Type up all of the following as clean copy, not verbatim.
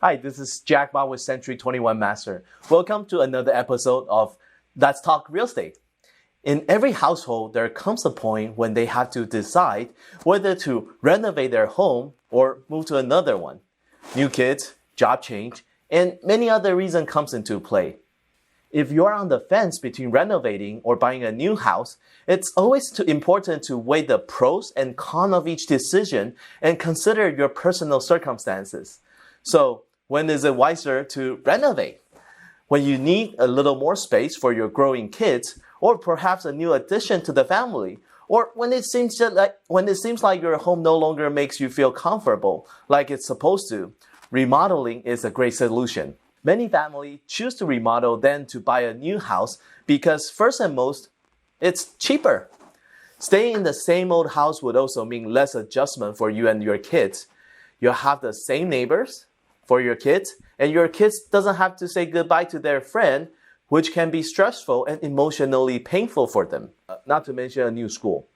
Hi, this is Jack Ma with Century 21 Master. Welcome to another episode of Let's Talk Real Estate. In every household, there comes a point when they have to decide whether to renovate their home or move to another one. New kids, job change, and many other reasons comes into play. If you're on the fence between renovating or buying a new house, it's always important to weigh the pros and cons of each decision and consider your personal circumstances. So, when is it wiser to renovate? When you need a little more space for your growing kids, or perhaps a new addition to the family, or when it seems like your home no longer makes you feel comfortable like it's supposed to, remodeling is a great solution. Many families choose to remodel than to buy a new house because first and most, it's cheaper. Staying in the same old house would also mean less adjustment for you and your kids. You'll have the same neighbors for your kids, and your kids doesn't have to say goodbye to their friend, which can be stressful and emotionally painful for them, not to mention a new school.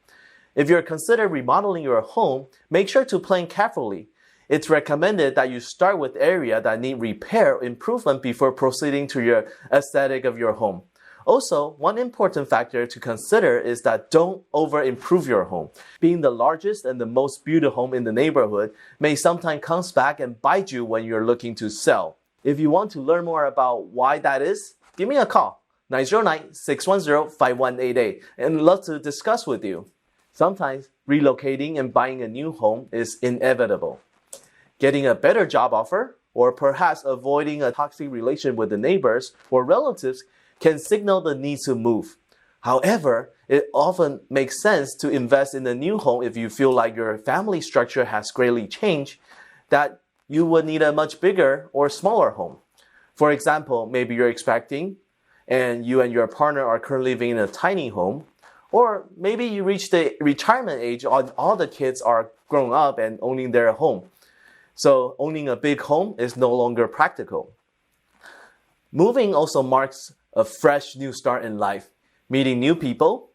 If you're considering remodeling your home, make sure to plan carefully. It's recommended that you start with areas that need repair or improvement before proceeding to your aesthetic of your home. Also, one important factor to consider is that don't over-improve your home. Being the largest and the most beautiful home in the neighborhood may sometimes come back and bite you when you're looking to sell. If you want to learn more about why that is, give me a call, 909-610-5188, and love to discuss with you. Sometimes relocating and buying a new home is inevitable. Getting a better job offer, or perhaps avoiding a toxic relationship with the neighbors or relatives can signal the need to move. However, it often makes sense to invest in a new home if you feel like your family structure has greatly changed, that you would need a much bigger or smaller home. For example, maybe you're expecting and you and your partner are currently living in a tiny home, or maybe you reach the retirement age and all the kids are grown up and owning their home. So owning a big home is no longer practical. Moving also marks a fresh new start in life, meeting new people,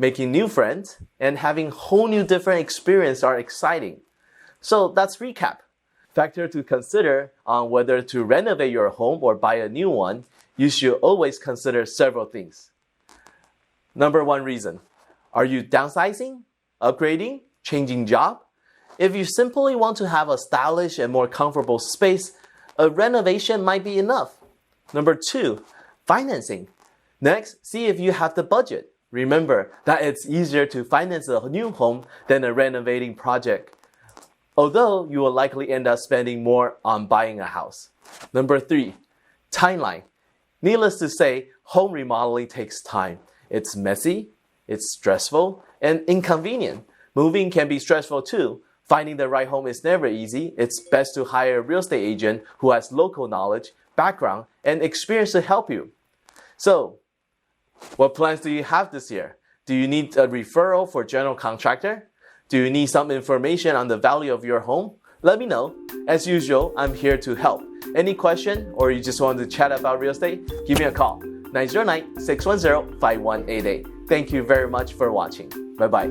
making new friends, and having whole new different experiences are exciting. So let's recap. Factor to consider on whether to renovate your home or buy a new one, you should always consider several things. Number one reason, are you downsizing, upgrading, changing job? If you simply want to have a stylish and more comfortable space, a renovation might be enough. Number two, financing. Next, see if you have the budget. Remember that it's easier to finance a new home than a renovating project, although you will likely end up spending more on buying a house. Number three, timeline. Needless to say, home remodeling takes time. It's messy, it's stressful, and inconvenient. Moving can be stressful too. Finding the right home is never easy. It's best to hire a real estate agent who has local knowledge, background, and experience to help you. So, what plans do you have this year? Do you need a referral for general contractor? Do you need some information on the value of your home? Let me know. As usual, I'm here to help. Any question or you just want to chat about real estate? Give me a call, 909-610-5188. Thank you very much for watching. Bye-bye.